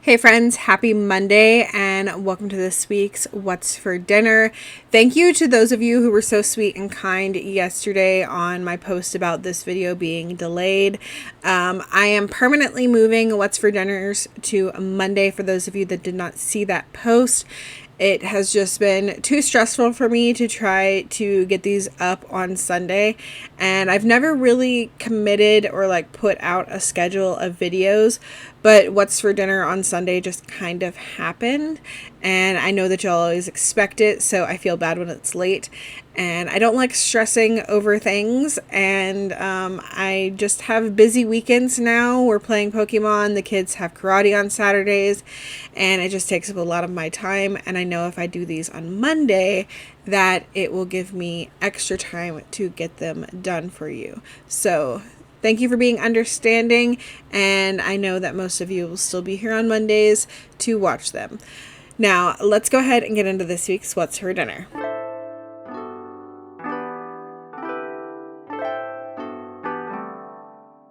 Hey friends, happy Monday and welcome to this week's What's for Dinner. Thank you to those of you who were so sweet and kind yesterday on my post about this video being delayed. I am permanently moving What's for Dinners to Monday for those of you that did not see that post. It has just been too stressful for me to try to get these up on Sunday, and I've never really committed or put out a schedule of videos, but What's for Dinner on Sunday just kind of happened, and I know that y'all always expect it, so I feel bad when it's late, and I don't like stressing over things, and I just have busy weekends now. We're playing Pokemon, the kids have karate on Saturdays, and it just takes up a lot of my time, and I know if I do these on Monday that it will give me extra time to get them done for you. So thank you for being understanding, and I know that most of you will still be here on Mondays to watch them. Now, let's go ahead and get into this week's What's for Dinner.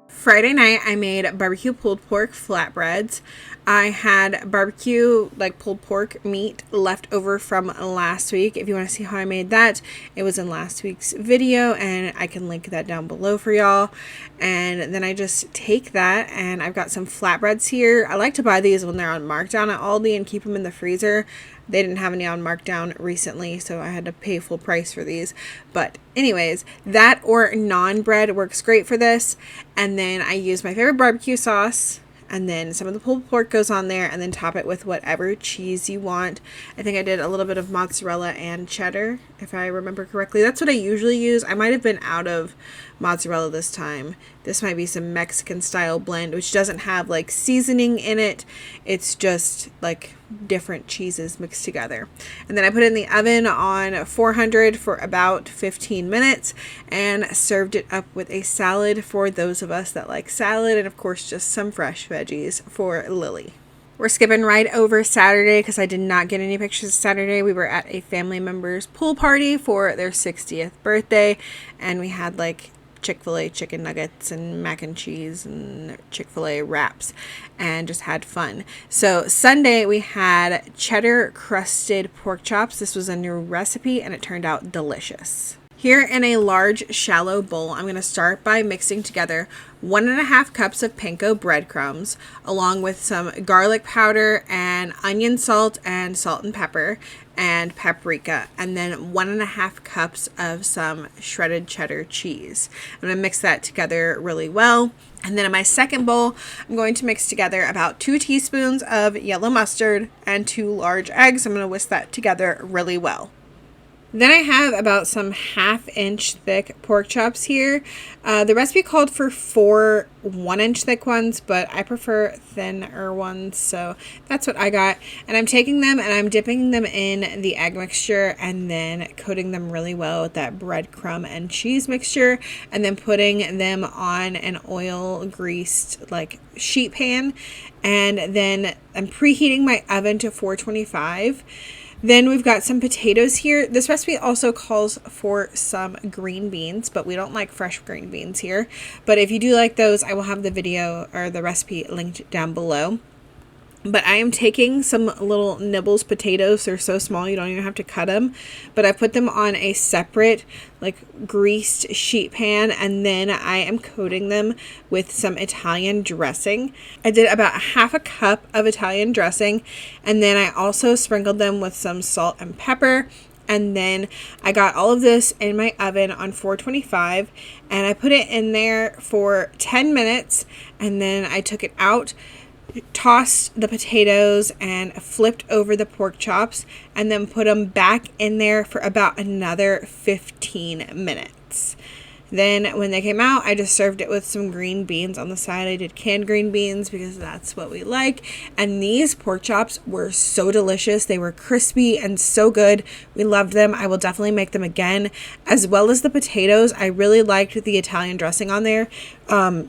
Friday night, I made barbecue pulled pork flatbreads. I had barbecue, pulled pork meat left over from last week. If you want to see how I made that, it was in last week's video, and I can link that down below for y'all. And then I just take that, and I've got some flatbreads here. I like to buy these when they're on markdown at Aldi and keep them in the freezer. They didn't have any on markdown recently, so I had to pay full price for these. But anyways, that or naan bread works great for this. And then I use my favorite barbecue sauce, and then some of the pulled pork goes on there, and then top it with whatever cheese you want. I think I did a little bit of mozzarella and cheddar, if I remember correctly. That's what I usually use. I might have been out of mozzarella this time. This might be some Mexican style blend, which doesn't have seasoning in it. It's just different cheeses mixed together. And then I put it in the oven on 400 for about 15 minutes and served it up with a salad for those of us that like salad, and of course just some fresh veggies for Lily. We're skipping right over Saturday because I did not get any pictures Saturday. We were at a family member's pool party for their 60th birthday, and we had Chick-fil-A chicken nuggets and mac and cheese and Chick-fil-A wraps and just had fun. So Sunday we had cheddar crusted pork chops. This was a new recipe and it turned out delicious. Here in a large shallow bowl, I'm going to start by mixing together 1.5 cups of panko breadcrumbs along with some garlic powder and onion salt and salt and pepper and paprika, and then 1.5 cups of some shredded cheddar cheese. I'm going to mix that together really well. And then in my second bowl, I'm going to mix together about 2 teaspoons of yellow mustard and 2 large eggs. I'm going to whisk that together really well. Then I have about some 1/2-inch thick pork chops here. The recipe called for 4 1-inch thick ones, but I prefer thinner ones, so that's what I got. And I'm taking them and I'm dipping them in the egg mixture and then coating them really well with that breadcrumb and cheese mixture, and then putting them on an oil greased sheet pan. And then I'm preheating my oven to 425. Then we've got some potatoes here. This recipe also calls for some green beans, but we don't like fresh green beans here. But if you do like those, I will have the video or the recipe linked down below. But I am taking some little nibbles potatoes. They're so small you don't even have to cut them. But I put them on a separate greased sheet pan, and then I am coating them with some Italian dressing. I did about 1/2 cup of Italian dressing, and then I also sprinkled them with some salt and pepper. And then I got all of this in my oven on 425, and I put it in there for 10 minutes, and then I took it out, tossed the potatoes and flipped over the pork chops, and then put them back in there for about another 15 minutes. Then when they came out, I just served it with some green beans on the side. I did canned green beans because that's what we like. And these pork chops were so delicious. They were crispy and so good. We loved them. I will definitely make them again. As well as the potatoes, I really liked the Italian dressing on there.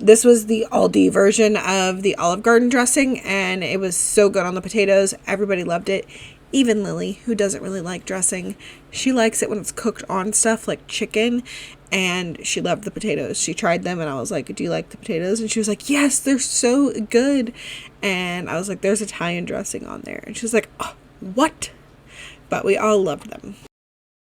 This was the Aldi version of the Olive Garden dressing, and it was so good on the potatoes. Everybody loved it. Even Lily, who doesn't really like dressing, she likes it when it's cooked on stuff like chicken, and she loved the potatoes. She tried them, and I was like, do you like the potatoes? And she was like, yes, they're so good. And I was like, there's Italian dressing on there. And she was like, oh, what? But we all loved them.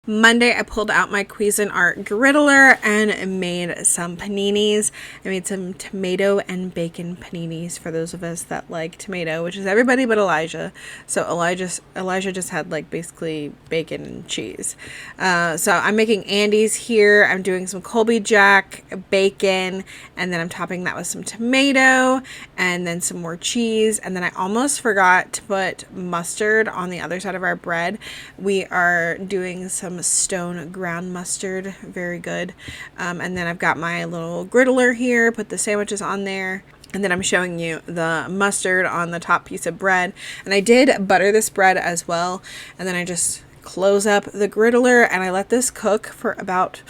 Monday, I pulled out my Cuisinart griddler and made some paninis. I made some tomato and bacon paninis for those of us that like tomato, which is everybody but Elijah. So Elijah just had like basically bacon and cheese. So I'm making Andy's here. I'm doing some Colby Jack, bacon, and then I'm topping that with some tomato and then some more cheese. And then I almost forgot to put mustard on the other side of our bread. We are doing some stone ground mustard, very good. And then I've got my little griddler here, put the sandwiches on there, and then I'm showing you the mustard on the top piece of bread. And I did butter this bread as well, and then I just close up the griddler and I let this cook for about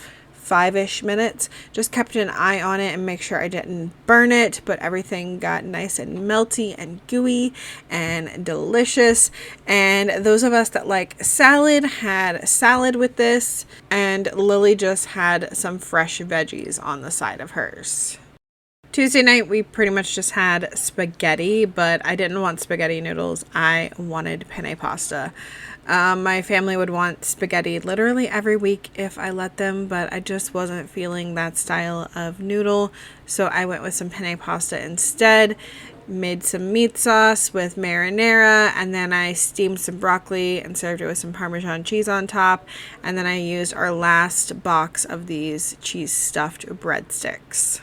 5-ish minutes. Just kept an eye on it and make sure I didn't burn it, but everything got nice and melty and gooey and delicious. And those of us that like salad had salad with this, and Lily just had some fresh veggies on the side of hers. Tuesday night, we pretty much just had spaghetti, but I didn't want spaghetti noodles. I wanted penne pasta. My family would want spaghetti literally every week if I let them, but I just wasn't feeling that style of noodle, so I went with some penne pasta instead. Made some meat sauce with marinara, and then I steamed some broccoli and served it with some Parmesan cheese on top, and then I used our last box of these cheese stuffed breadsticks.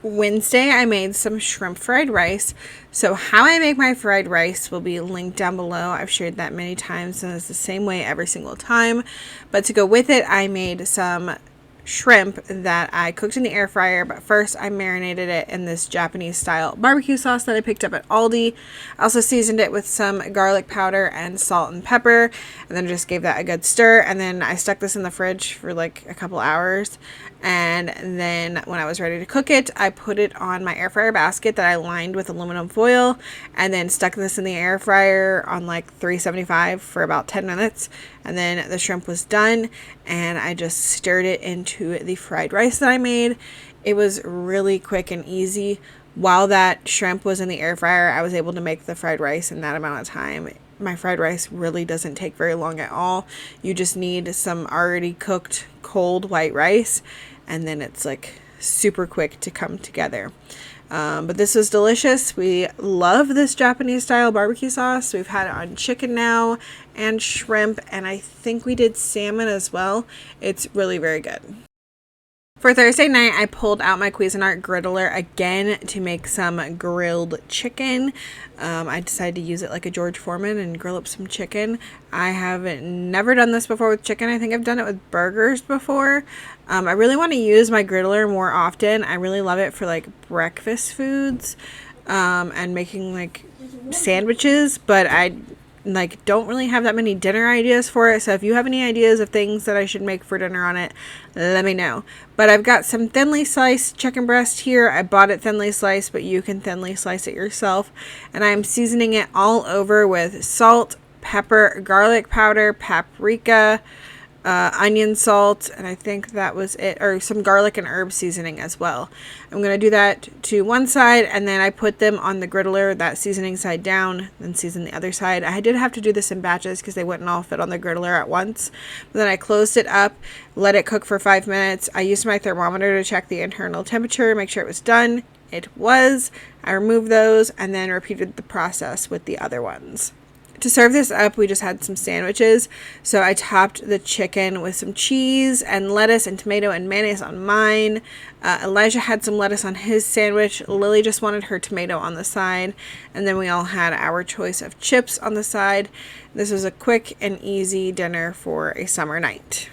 Wednesday, I made some shrimp fried rice. So how I make my fried rice will be linked down below. I've shared that many times, and it's the same way every single time. But to go with it, I made some shrimp that I cooked in the air fryer, but first I marinated it in this Japanese style barbecue sauce that I picked up at Aldi. I also seasoned it with some garlic powder and salt and pepper, and then just gave that a good stir, and then I stuck this in the fridge for like a couple hours. And then when I was ready to cook it, I put it on my air fryer basket that I lined with aluminum foil, and then stuck this in the air fryer on like 375 for about 10 minutes. And then the shrimp was done, and I just stirred it into the fried rice that I made. It was really quick and easy. While that shrimp was in the air fryer, I was able to make the fried rice in that amount of time. My fried rice really doesn't take very long at all. You just need some already cooked cold white rice, and then it's like super quick to come together. But this was delicious. We love this Japanese style barbecue sauce. We've had it on chicken now and shrimp, and I think we did salmon as well. It's really very good. For Thursday night, I pulled out my Cuisinart griddler again to make some grilled chicken. I decided to use it like a George Foreman and grill up some chicken. I have never done this before with chicken. I think I've done it with burgers before. I really want to use my griddler more often. I really love it for like breakfast foods and making like sandwiches, but I like don't really have that many dinner ideas for it. So if you have any ideas of things that I should make for dinner on it, let me know. But I've got some thinly sliced chicken breast here. I bought it thinly sliced, but you can thinly slice it yourself. And I'm seasoning it all over with salt, pepper, garlic powder, paprika, onion salt, and I think that was it, or some garlic and herb seasoning as well. I'm going to do that to one side, and then I put them on the griddler, that seasoning side down, then season the other side. I did have to do this in batches because they wouldn't all fit on the griddler at once. But then I closed it up, let it cook for 5 minutes. I used my thermometer to check the internal temperature, make sure it was done. It was. I removed those and then repeated the process with the other ones. To serve this up, we just had some sandwiches. So I topped the chicken with some cheese and lettuce and tomato and mayonnaise on mine. Elijah had some lettuce on his sandwich. Lily just wanted her tomato on the side. And then we all had our choice of chips on the side. This was a quick and easy dinner for a summer night.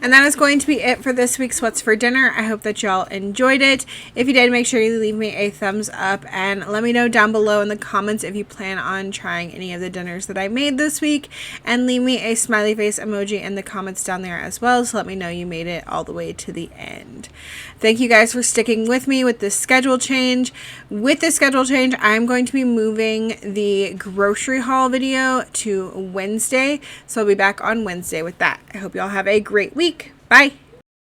And that is going to be it for this week's What's for Dinner. I hope that y'all enjoyed it. If you did, make sure you leave me a thumbs up and let me know down below in the comments if you plan on trying any of the dinners that I made this week. And leave me a smiley face emoji in the comments down there as well, so let me know you made it all the way to the end. Thank you guys for sticking with me with this schedule change. With this schedule change, I'm going to be moving the grocery haul video to Wednesday. So I'll be back on Wednesday with that. I hope y'all have a great week. Bye.